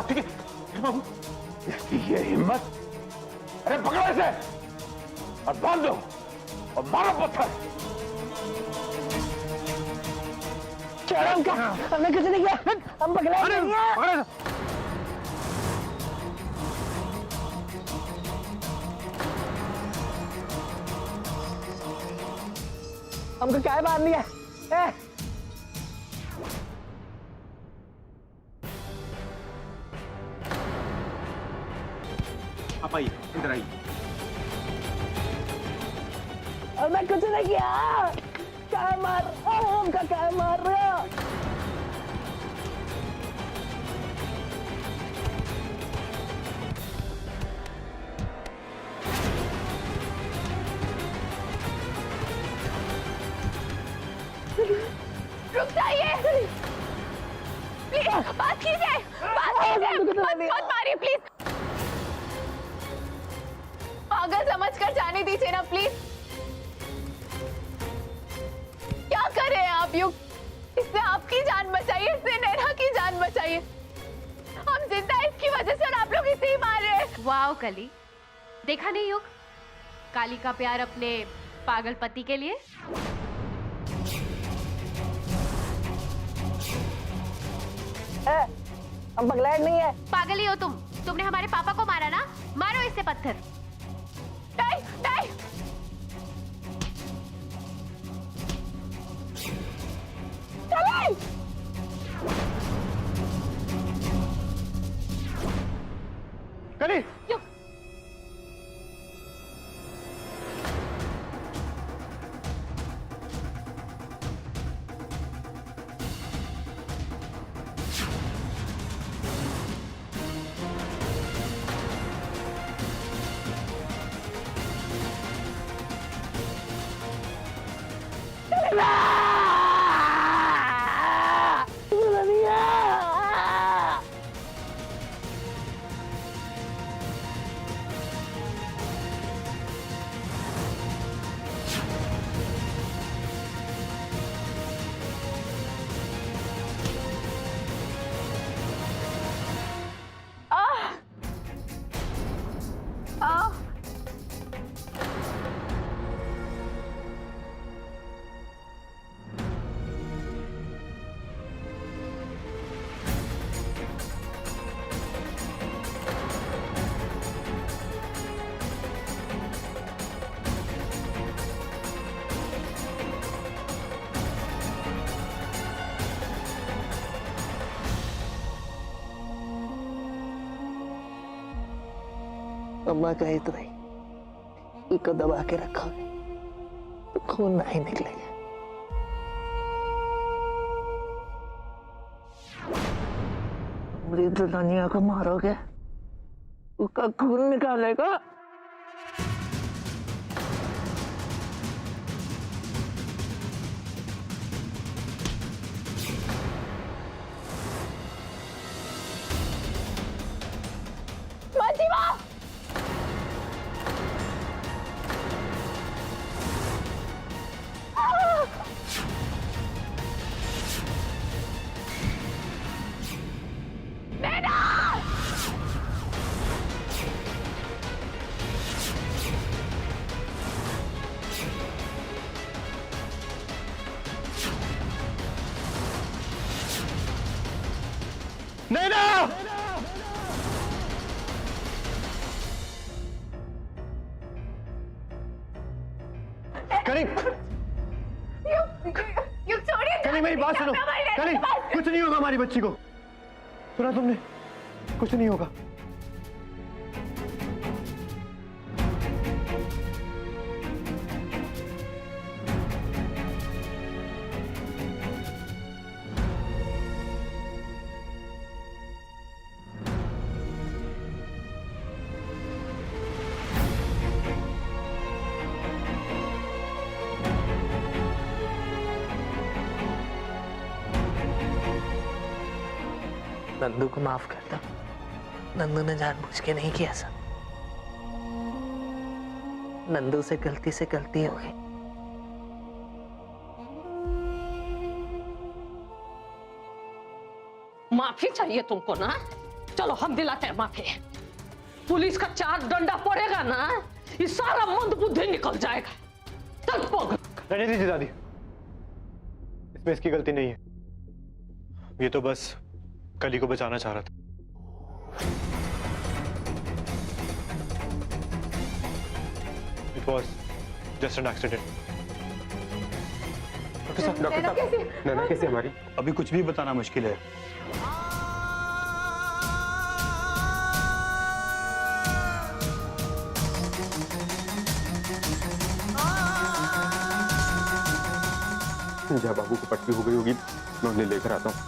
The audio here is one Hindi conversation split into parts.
ठीक है बाबू, इसकी ये हिम्मत, अरे पकड़ो इसे और बांध दो और मारो पत्थर। हमने कुछ नहीं किया, हम पकड़े नहीं है। हमको क्या बांध लिया? आप आइए, इधर आइए। हमने कुछ नहीं किया। क्या मार, हमका क्या मार रहे हो? रुक जाइए, प्लीज बात कीजिए, मत मारिए प्लीज। पागल समझकर जाने दीजिए ना प्लीज। क्या कर रहे हैं आप युग? इससे आपकी जान बचाइए, इससे नैना की जान बचाइए। हम जिंदा हैं इसकी वजह से और आप लोग इसे ही मार रहे हैं। वाओ कली, देखा नहीं युग, काली का प्यार अपने पागल पति के लिए। हम पगलाइट नहीं है। पागल ही हो तुम, तुमने हमारे पापा को मारा ना, मारो इससे पत्थर। नहीं, नहीं। चलें। कली, अम्मा कही तो नहीं, इसको दबा के रखोगे तो खून नहीं निकलेगा। मेरी दुल्हनिया को मारोगे, उसका खून निकालेगा। नैना! कली, युग छोड़िए। कली मेरी बात सुनो। कली, कुछ नहीं होगा हमारी बच्ची को। सुना तुमने? कुछ नहीं होगा। नंदू को माफ कर दो। नंदू ने जानबूझ के नहीं किया सर। नंदू से गलती हो गई। माफी चाहिए तुमको ना? चलो हम दिलाते हैं माफी। पुलिस का 4 डंडा पड़ेगा ना, ये सारा मंद बुद्धि निकल जाएगा। चल पग। रहने दीजिए दादी, इसमें इसकी गलती नहीं है। ये तो बस कली को बचाना चाह रहा था। It was just an accident. Doctor साहब, नैना कैसी हमारी? अभी कुछ भी बताना मुश्किल है। जहाँ बाबू को पट्टी हो गई होगी मैं उन्हें लेकर आता हूँ।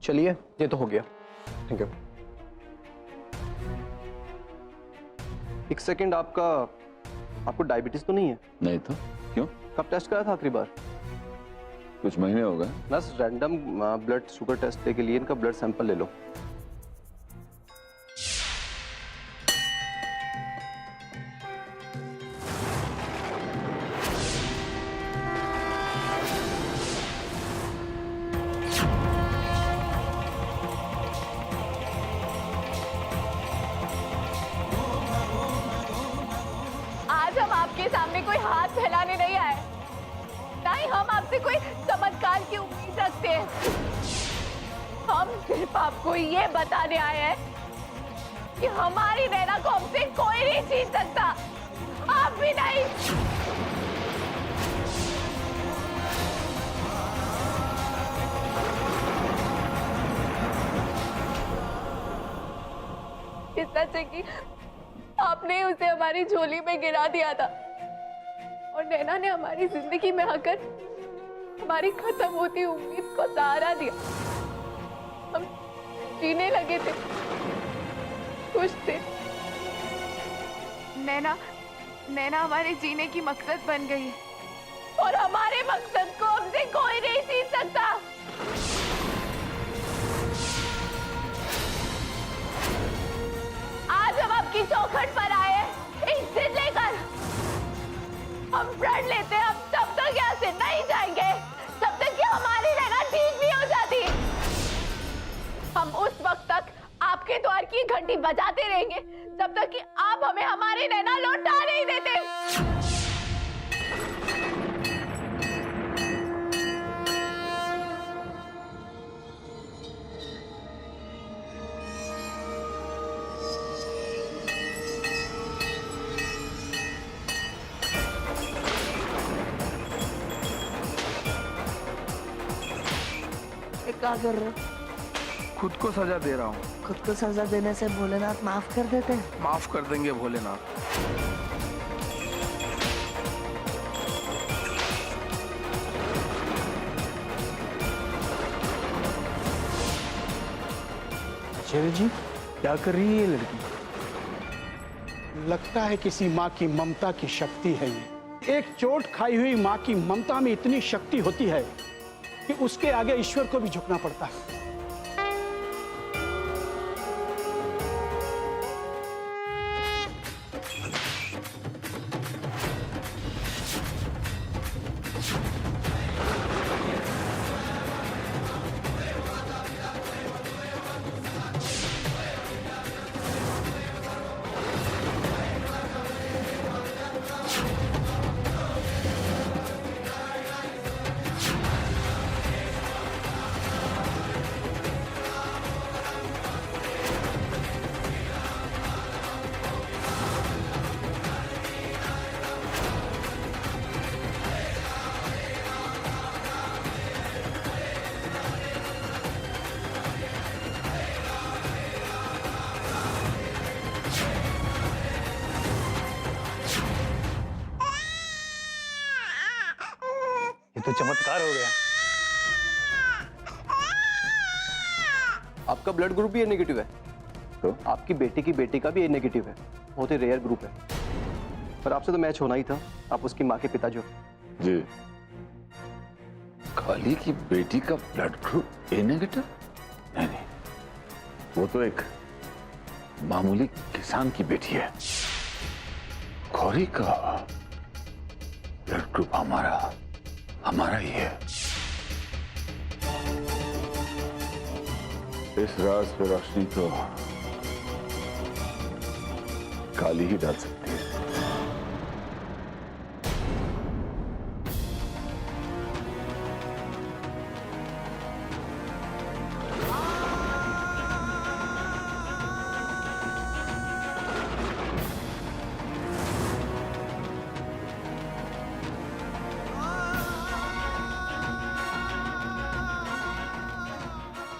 चलिए, ये तो हो गया। Thank you. एक सेकंड, आपको डायबिटीज तो नहीं है? नहीं तो क्यों? कब टेस्ट करा था आखिरी बार? कुछ महीने हो गए। बस रैंडम ब्लड शुगर टेस्ट के लिए इनका ब्लड सैंपल ले लो। आज हम आपके सामने कोई हाथ फैलाने नहीं आए, ना ही हम आपसे कोई चमत्कार की उम्मीद रखते हैं। हम सिर्फ आपको ये बताने आए हैं कि हमारी नैना को हमसे कोई नहीं छीन सकता, आप भी नहीं। इस सच है कि आपने उसे हमारी झोली में गिरा दिया था और नैना ने हमारी जिंदगी में आकर हमारी खत्म होती उम्मीद को सहारा दिया। हम जीने लगे थे, खुश थे। नैना हमारे जीने की मकसद बन गई और हमारे मकसद को हमसे कोई नहीं छीन सकता। आज हम आपकी चौखट पर आए हैं एक जिद लेकर। हम प्रण लेते हैं हम तब तक यहाँ से नहीं जाएंगे तब तक कि हमारी नैना ठीक नहीं हो जाती। हम उस वक्त तक आपके द्वार की घंटी बजाते रहेंगे जब तक कि आप हमें हमारी नैना लौटा नहीं देते। क्या कर रहे हो? खुद को सजा दे रहा हूँ। खुद को सजा देने से भोलेनाथ माफ कर देते हैं? माफ कर देंगे भोलेनाथ। आचार्य जी, क्या कर रही है ये लड़की? लगता है किसी माँ की ममता की शक्ति है ये। एक चोट खाई हुई माँ की ममता में इतनी शक्ति होती है कि उसके आगे ईश्वर को भी झुकना पड़ता है। तो चमत्कार हो गया। आपका ब्लड ग्रुप भी ए नेगेटिव है, तो आपकी बेटी की बेटी का भी ए नेगेटिव है। बहुत ही रेयर ग्रुप है, पर आपसे तो मैच होना ही था। आप उसकी माँ के पिता जो। जी, काली की बेटी का ब्लड ग्रुप ए नेगेटिव? नहीं नहीं, वो तो एक मामूली किसान की बेटी है। गौरी का ब्लड ग्रुप हमारा हमारा ही है। इस राज पे रोशनी तो काली ही डाल सकती है।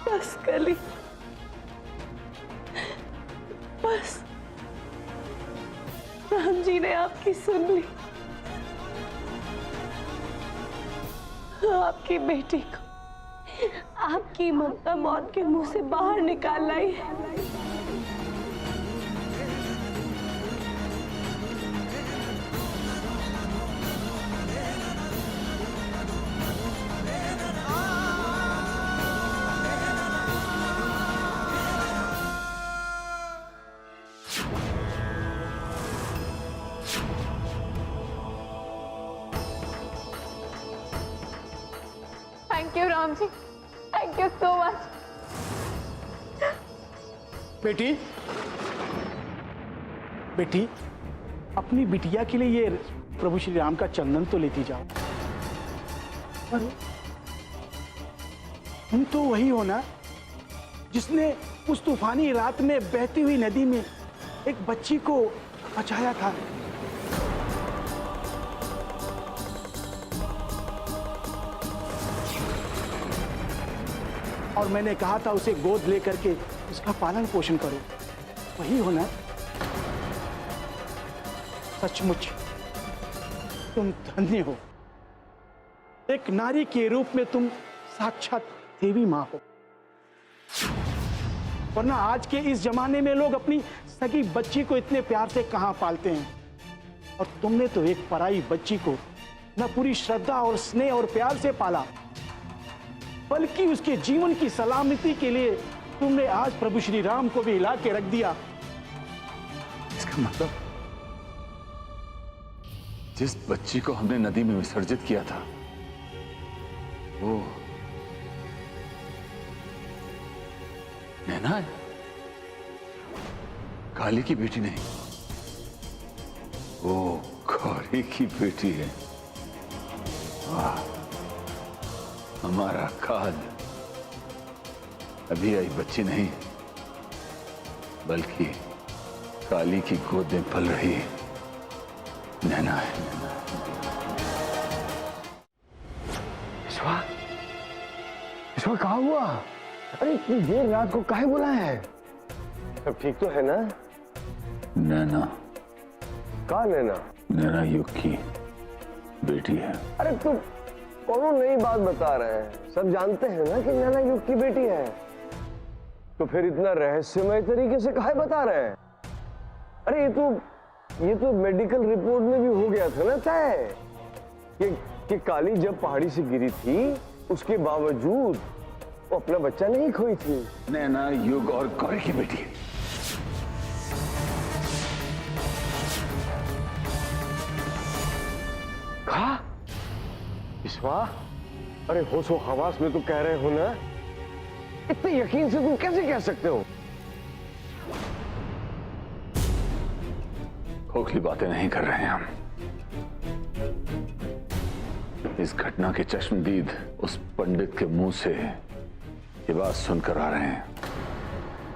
बस कली, बस राम जी ने आपकी सुन ली। आपकी बेटी को आपकी ममता मौत के मुंह से बाहर निकाल लाई है। Thank you Ram ji, thank you so much. बेटी, बेटी, अपनी बिटिया के लिए ये प्रभु श्री राम का चंदन तो लेती जाओ। अरे तुम तो वही हो ना जिसने उस तूफानी रात में बहती हुई नदी में एक बच्ची को बचाया था। और मैंने कहा था उसे गोद लेकर के उसका पालन पोषण करो। वही हो ना? सचमुच तुम धन्य हो। एक नारी के रूप में तुम साक्षात देवी मां हो। वरना आज के इस जमाने में लोग अपनी सगी बच्ची को इतने प्यार से कहां पालते हैं, और तुमने तो एक पराई बच्ची को न पूरी श्रद्धा और स्नेह और प्यार से पाला, बल्कि उसके जीवन की सलामती के लिए तुमने आज प्रभु श्री राम को भी हिला के रख दिया। इसका मतलब जिस बच्ची को हमने नदी में विसर्जित किया था वो नैना है, काली की बेटी नहीं, वो गौरी की बेटी है। वाह, हमारा काल अभी आई बच्ची नहीं बल्कि काली की गोद में पल रही नैना है। ईश्वर कहाँ हुआ? अरे इतनी देर रात को काहे बुलाया है? सब ठीक तो है ना? नैना, कहाँ नैना? नैना युग की बेटी है। अरे तुम कौन नई बात बता रहे हैं? सब जानते हैं ना कि नैना युग की बेटी है। तो फिर इतना रहस्यमय तरीके से काहे बता रहे हैं? अरे ये तो मेडिकल रिपोर्ट में भी हो गया था ना तय कि काली जब पहाड़ी से गिरी थी उसके बावजूद वो अपना बच्चा नहीं खोई थी। नैना युग और गौरी की बेटी है। कहा? विश्वास, अरे होशो हवास में तो कह रहे हो ना? इतने यकीन से तुम कैसे कह सकते हो? खोखली बातें नहीं कर रहे हैं हम। इस घटना के चश्मदीद उस पंडित के मुंह से ये बात सुनकर आ रहे हैं।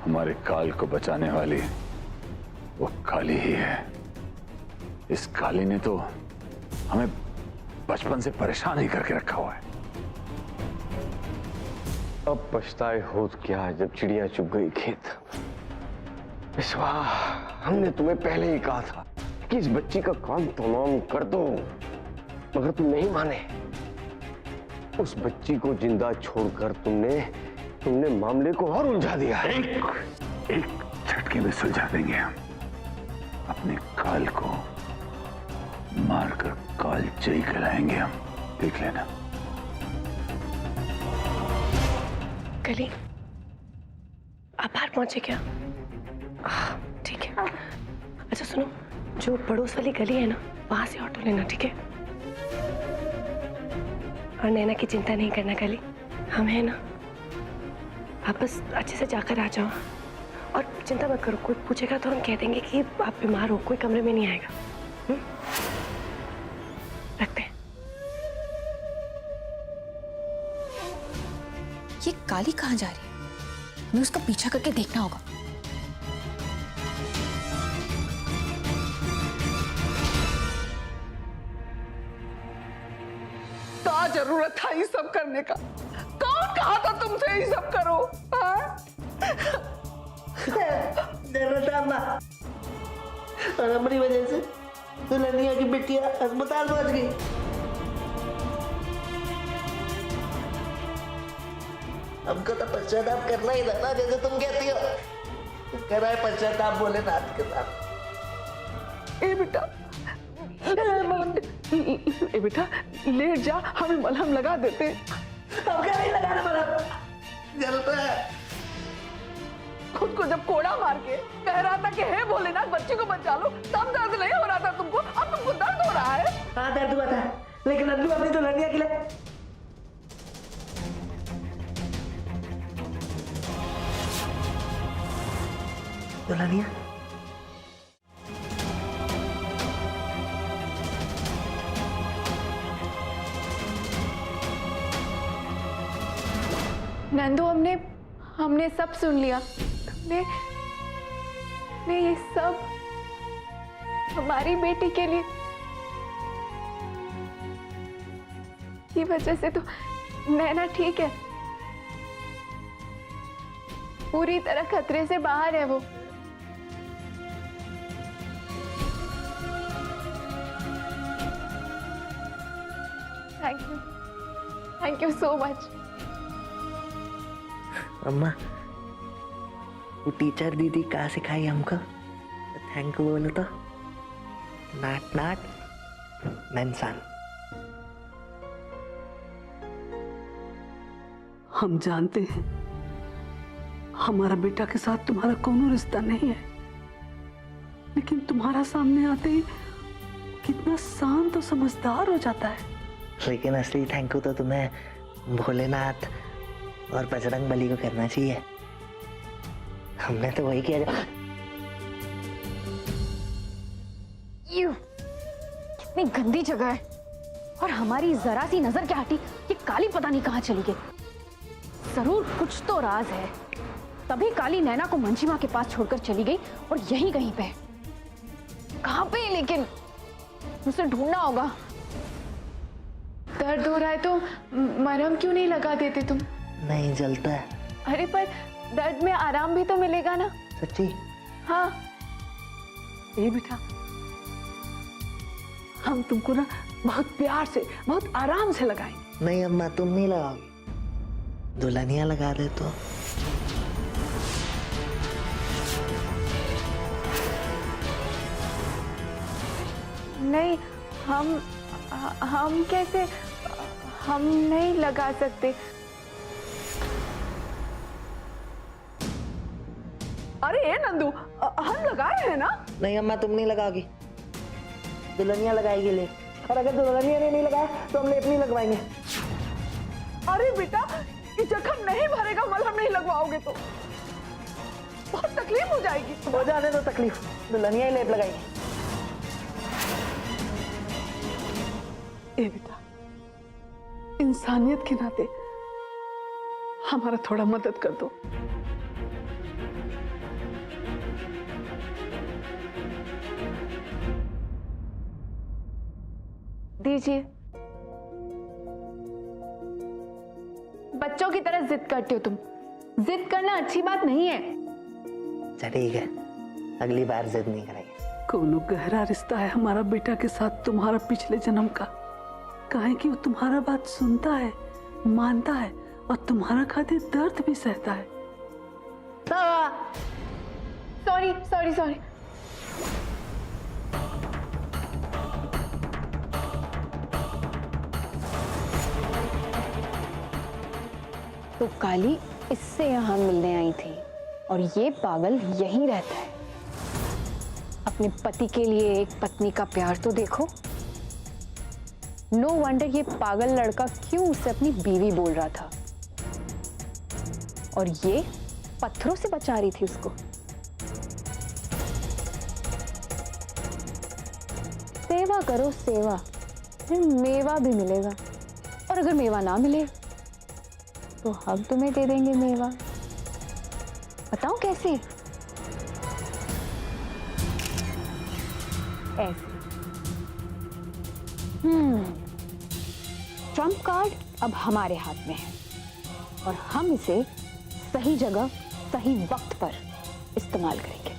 हमारे काल को बचाने वाली वो काली ही है। इस काली ने तो हमें बचपन से परेशान ही करके रखा हुआ है। अब पछताए होत क्या जब चिड़िया चुग गई खेत। विश्वास, हमने तुम्हें पहले ही कहा था कि इस बच्ची का काम तमाम कर दो, मगर तुम नहीं माने। उस बच्ची को जिंदा छोड़कर तुमने मामले को और उलझा दिया। एक झटके में सुलझा देंगे हम। अपने काल को मारकर काल जयी कहलाएंगे हम, देख लेना। कली, आप बाहर पहुंचे क्या? ठीक है। अच्छा सुनो, जो पड़ोस वाली गली है ना, वहां से ऑटो लेना, ठीक है? और नैना की चिंता नहीं करना काली, हम हैं ना। आप बस अच्छे से जाकर आ जाओ और चिंता मत करो, कोई पूछेगा तो हम कह देंगे कि आप बीमार हो, कोई कमरे में नहीं आएगा। रखते हैं। ये काली कहाँ जा रही है? हमें उसका पीछा करके देखना होगा। क्या जरूरत था ये सब करने का? कौन कहा था तुमसे ये सब करो? जरूरत है अम्मा, और हमारी वजह से दुल्हनिया की बिटिया अस्पताल पहुंच गई। हमको तो पश्चाताप करना ही था ना, जैसे तुम कहती हो। करा है पश्चाताप भोलेनाथ के साथ। ए बेटा, ए बेटा लेट जा, हमें मलहम लगा देते। अब क्या नहीं लगाना मलहम, जलता है। खुद को जब कोड़ा मार के कह रहा था कि हे भोलेनाथ बच्ची को बचा लो, तब दर्द नहीं हो रहा था तुमको, अब तुमको दर्द हो रहा है। हाँ दर्द हुआ था, लेकिन अल्लू अपनी दुल्हनिया के लिए दुल्हनिया नंदू, हमने सब सुन लिया। हमने ये सब हमारी बेटी के लिए की वजह से तो नैना ठीक है, पूरी तरह खतरे से बाहर है वो। Thank you so much. अम्मा, वो टीचर दीदी कहाँ सिखाई हमको थैंक यू बोलो तो? नाट नाट नैनसान। हम जानते हैं हमारा बेटा के साथ तुम्हारा कोनो रिश्ता नहीं है, लेकिन तुम्हारा सामने आते ही कितना शांत और समझदार हो जाता है। लेकिन असली थैंक यू तो तुम्हें भोलेनाथ और बजरंग बली को करना चाहिए। हमने तो वही किया। कितनी गंदी जगह है, और हमारी जरा सी नजर क्या हटी, ये काली पता नहीं कहाँ चली गई। जरूर कुछ तो राज है, तभी काली नैना को मंची माँ के पास छोड़कर चली गई, और यहीं कहीं पे। कहाँ पे? लेकिन उसे ढूंढना होगा। दर्द हो रहा है तो मरहम क्यों नहीं लगा देते तुम? नहीं जलता है। अरे पर दर्द में आराम भी तो मिलेगा ना। सच्ची? हाँ। ए बेटा, हम तुमको ना बहुत प्यार से, बहुत आराम से लगाएंगे। नहीं अम्मा, तुम नहीं लगाओगी, दुल्हनिया लगा दे तो। नहीं, हम कैसे, हम नहीं लगा सकते। अरे ए नंदू, हम लगाए हैं ना। नहीं अम्मा, तुम नहीं लगाओगी, दुल्हनिया लगाएगी ले। और अगर दुल्हनिया ने नहीं लगाया तो हम लेप नहीं लगवाएंगे। अरे बेटा, ये जख्म नहीं भरेगा, मलहम नहीं लगवाओगे तो बहुत तकलीफ हो जाएगी। हो जाने दो तकलीफ, दुल्हनिया ही लेप लगाएंगे। ए बेटा, इंसानियत के नाते हमारा थोड़ा मदद कर दो। दीजिए। बच्चों की तरह जिद करते हो तुम। जिद करना अच्छी बात नहीं है। अच्छा ठीक है, अगली बार जिद नहीं करेंगे। कोनो गहरा रिश्ता है हमारा बेटा के साथ तुम्हारा पिछले जन्म का। काहे कि वो तुम्हारा बात सुनता है, मानता है, और तुम्हारा खातिर दर्द भी सहता है। Sorry sorry sorry. तो काली इससे यहाँ मिलने आई थी, और ये पागल यहीं रहता है। अपने पति के लिए एक पत्नी का प्यार तो देखो। नो वंडर ये पागल लड़का क्यों उसे अपनी बीवी बोल रहा था, और ये पत्थरों से बचा रही थी उसको। सेवा करो सेवा, फिर मेवा भी मिलेगा, और अगर मेवा ना मिले तो हम तुम्हें दे देंगे मेवा। बताओ कैसे? ऐसे। ट्रम्प कार्ड अब हमारे हाथ में है और हम इसे सही जगह सही वक्त पर इस्तेमाल करेंगे।